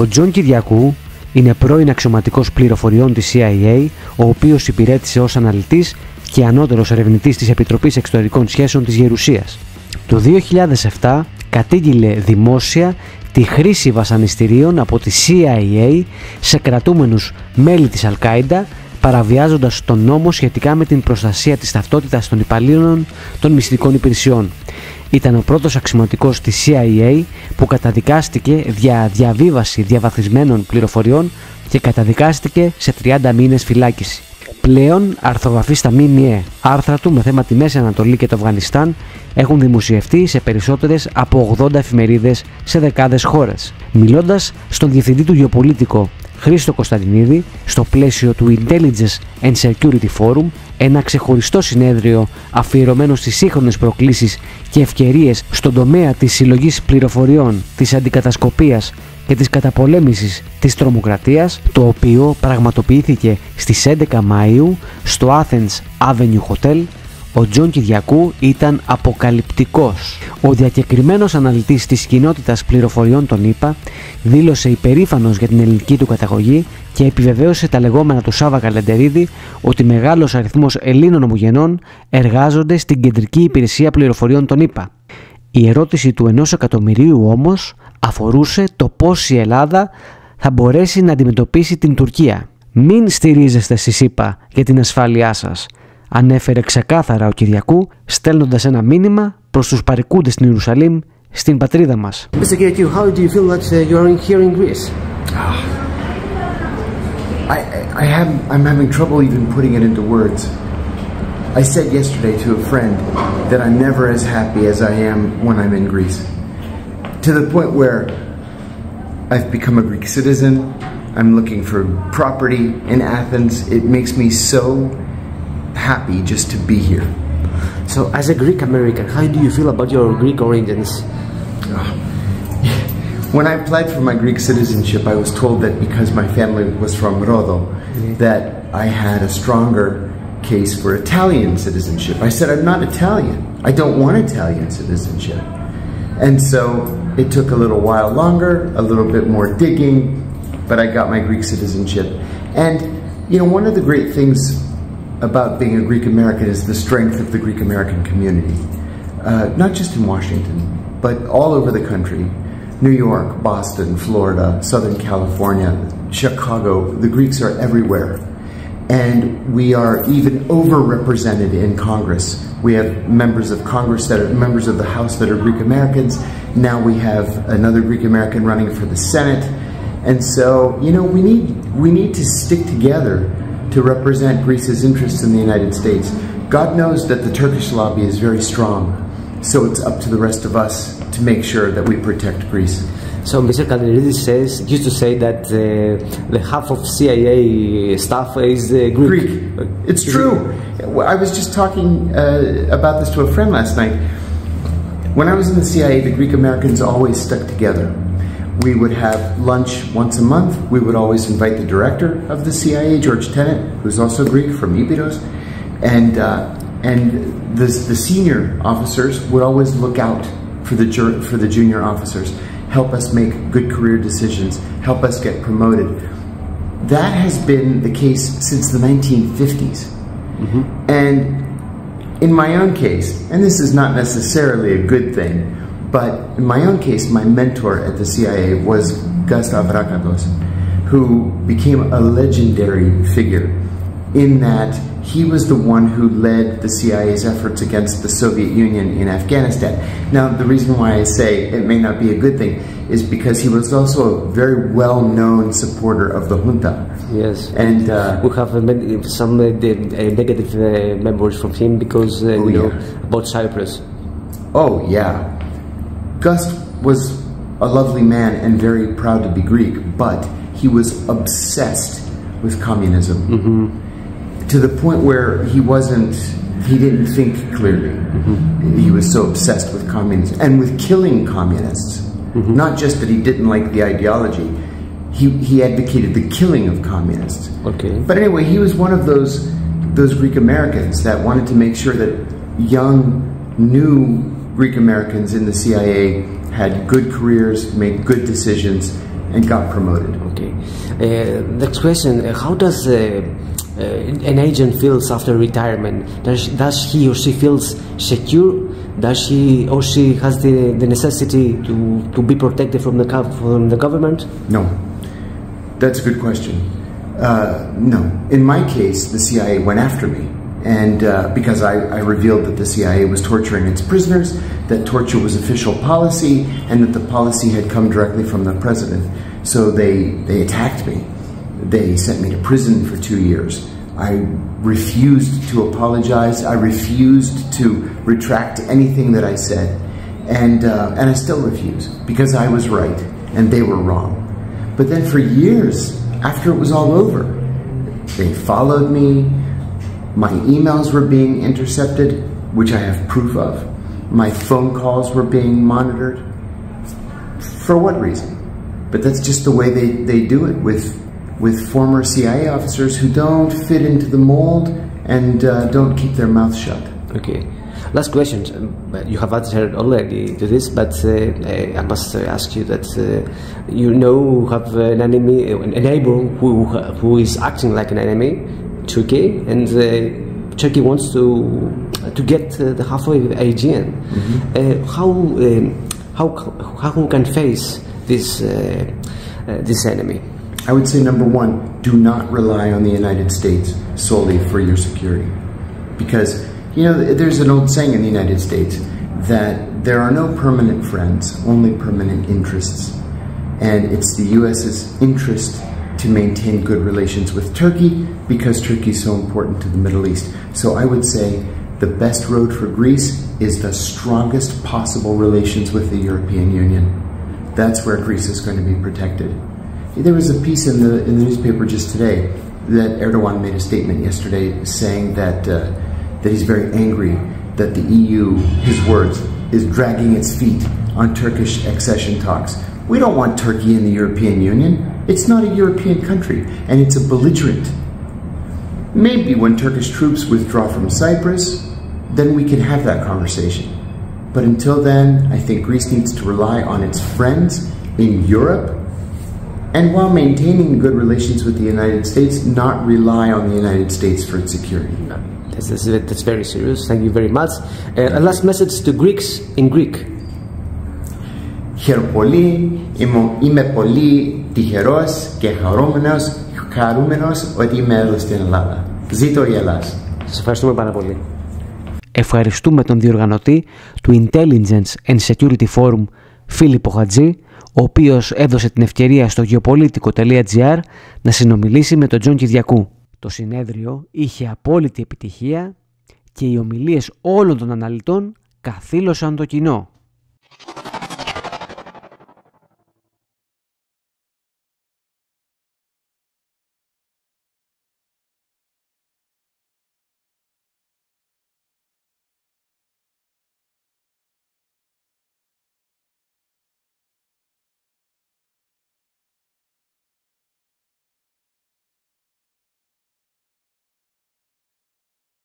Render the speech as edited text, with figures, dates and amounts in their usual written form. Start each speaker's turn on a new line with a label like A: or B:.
A: Ο Τζων Κυριακού είναι πρώην αξιωματικός πληροφοριών της CIA, ο οποίος υπηρέτησε ως αναλυτής και ανώτερος ερευνητής της Επιτροπής Εξωτερικών Σχέσεων της Γερουσίας. Το 2007 κατήγγειλε δημόσια τη χρήση βασανιστήριων από τη CIA σε κρατούμενους μέλη της Αλ-Κάιντα, παραβιάζοντας τον νόμο σχετικά με την προστασία της ταυτότητας των υπαλλήλων των μυστικών υπηρεσιών. Ήταν ο πρώτος αξιωματικός της CIA που καταδικάστηκε για διαβίβαση διαβαθμισμένων πληροφοριών και καταδικάστηκε σε 30 μήνες φυλάκιση. Πλέον αρθρογραφεί στα ΜΜΕ. Άρθρα του με θέμα τη Μέση Ανατολή και το Αφγανιστάν έχουν δημοσιευτεί σε περισσότερες από 80 εφημερίδες σε δεκάδες χώρες. Μιλώντας στον διευθυντή του Geopolitico, Χρήστο Κωνσταντινίδη, στο πλαίσιο του Intelligence and Security Forum, ένα ξεχωριστό συνέδριο αφιερωμένο στις σύγχρονες προκλήσεις και ευκαιρίες στον τομέα της συλλογής πληροφοριών, της αντικατασκοπίας και της καταπολέμησης της τρομοκρατίας, το οποίο πραγματοποιήθηκε στις 11 Μαΐου στο Athens Avenue Hotel, ο Τζων Κυριακού ήταν αποκαλυπτικός. Ο διακεκριμένος αναλυτής της κοινότητας πληροφοριών των ΗΠΑ δήλωσε υπερήφανος για την ελληνική του καταγωγή και επιβεβαίωσε τα λεγόμενα του Σάβα Καλεντερίδη ότι μεγάλος αριθμός Ελλήνων ομογενών εργάζονται στην κεντρική υπηρεσία πληροφοριών των ΗΠΑ. Η ερώτηση του 1 εκατομμυρίου όμως αφορούσε το πώς η Ελλάδα θα μπορέσει να αντιμετωπίσει την Τουρκία. «Μην στηρίζεστε στις ΗΠΑ για την ασφάλειά σας», ανέφερε ξεκάθαρα ο Κυριακού, στέλνοντας ένα μήνυμα προς τους παρικούντες στην Ιερουσαλήμ, στην πατρίδα μας.
B: Mr. Kyrgyz, how do you feel that you are here in Greece?
C: I'm having trouble even putting it into words. I said yesterday to a friend that I'm never as happy as I am when I'm in Greece. To the point where I've become a Greek citizen, I'm looking for property in Athens. It makes me so happy just to be here.
B: So, as a Greek American, how do you feel about your Greek origins?
C: When I applied for my Greek citizenship, I was told that because my family was from Rhodo, that I had a stronger case for Italian citizenship. I said, I'm not Italian. I don't want Italian citizenship. And so it took a little while longer, a little bit more digging, but I got my Greek citizenship. And, you know, one of the great things about being a Greek American is the strength of the Greek American community. Not just in Washington, but all over the country. New York, Boston, Florida, Southern California, Chicago, the Greeks are everywhere. And we are even overrepresented in Congress. We have members of Congress that are members of the House that are Greek Americans. Now we have another Greek American running for the Senate. And so, you know, we need to stick together to represent Greece's interests in the United States. God knows that the Turkish lobby is very strong. So it's up to the rest of us to make sure that we protect Greece.
B: So Mr. Kalderidi used to say that the half of CIA staff is Greek.
C: It's true. I was just talking about this to a friend last night. When I was in the CIA, the Greek Americans always stuck together. We would have lunch once a month. We would always invite the director of the CIA, George Tenet, who's also Greek, from Ibidos, and the senior officers would always look out for the junior officers, help us make good career decisions, help us get promoted. That has been the case since the 1950s. Mm-hmm. And in my own case, and this is not necessarily a good thing, but in my own case, my mentor at the CIA was Gustav Rakatos, who became a legendary figure in that he was the one who led the CIA's efforts against the Soviet Union in Afghanistan. Now, the reason why I say it may not be a good thing is because he was also a very well-known supporter of the junta.
B: Yes,
C: and
B: we have some negative memories from him because, you know, about Cyprus.
C: Oh, yeah. Gus was a lovely man and very proud to be Greek, but he was obsessed with communism. Mm-hmm. To the point where he didn't think clearly. Mm-hmm. He was so obsessed with communism and with killing communists. Mm-hmm. Not just that he didn't like the ideology, he advocated the killing of communists.
B: Okay.
C: But anyway, he was one of those Greek Americans that wanted to make sure that young, new Greek Americans in the CIA had good careers, made good decisions, and got promoted.
B: Okay. Next question: how does an agent feels after retirement? Does he or she feels secure? Does he or she has the necessity to be protected from the government?
C: No. That's a good question. No. In my case, the CIA went after me. And because I revealed that the CIA was torturing its prisoners, that torture was official policy, and that the policy had come directly from the president. So they attacked me. They sent me to prison for 2 years. I refused to apologize. I refused to retract anything that I said. And I still refuse, because I was right and they were wrong. But then for years, after it was all over, they followed me. My emails were being intercepted, which I have proof of. My phone calls were being monitored. For what reason? But that's just the way they do it with former CIA officers who don't fit into the mold and don't keep their mouth shut.
B: Okay. Last question. You have answered already to this, but I must ask you that you have an enemy, a neighbor who is acting like an enemy, Turkey, and Turkey wants to get the halfway Aegean. How we can face this enemy?
C: I would say, number one, do not rely on the United States solely for your security. Because, there's an old saying in the United States that there are no permanent friends, only permanent interests. And it's the U.S.'s interest to maintain good relations with Turkey because Turkey is so important to the Middle East. So I would say the best road for Greece is the strongest possible relations with the European Union. That's where Greece is going to be protected. There was a piece in the newspaper just today that Erdogan made a statement yesterday saying that he's very angry that the EU, his words, is dragging its feet on Turkish accession talks. We don't want Turkey in the European Union. It's not a European country, and it's a belligerent. Maybe when Turkish troops withdraw from Cyprus, then we can have that conversation. But until then, I think Greece needs to rely on its friends in Europe, and while maintaining good relations with the United States, not rely on the United States for its security.
B: That's very serious. Thank you very much. A last message to Greeks in Greek.
C: Είμαι πολύ τυχερός και χαρούμενος ότι είμαι εδώ στην Ελλάδα. Ζήτω η Ελλάδα.
B: Σας ευχαριστούμε πάρα πολύ.
A: Ευχαριστούμε τον διοργανωτή του Intelligence and Security Forum, Φίλιππο Χατζή, ο οποίος έδωσε την ευκαιρία στο Geopolitico.gr να συνομιλήσει με τον Τζων Κυριακού. Το συνέδριο είχε απόλυτη επιτυχία και οι ομιλίες όλων των αναλυτών καθήλωσαν το κοινό.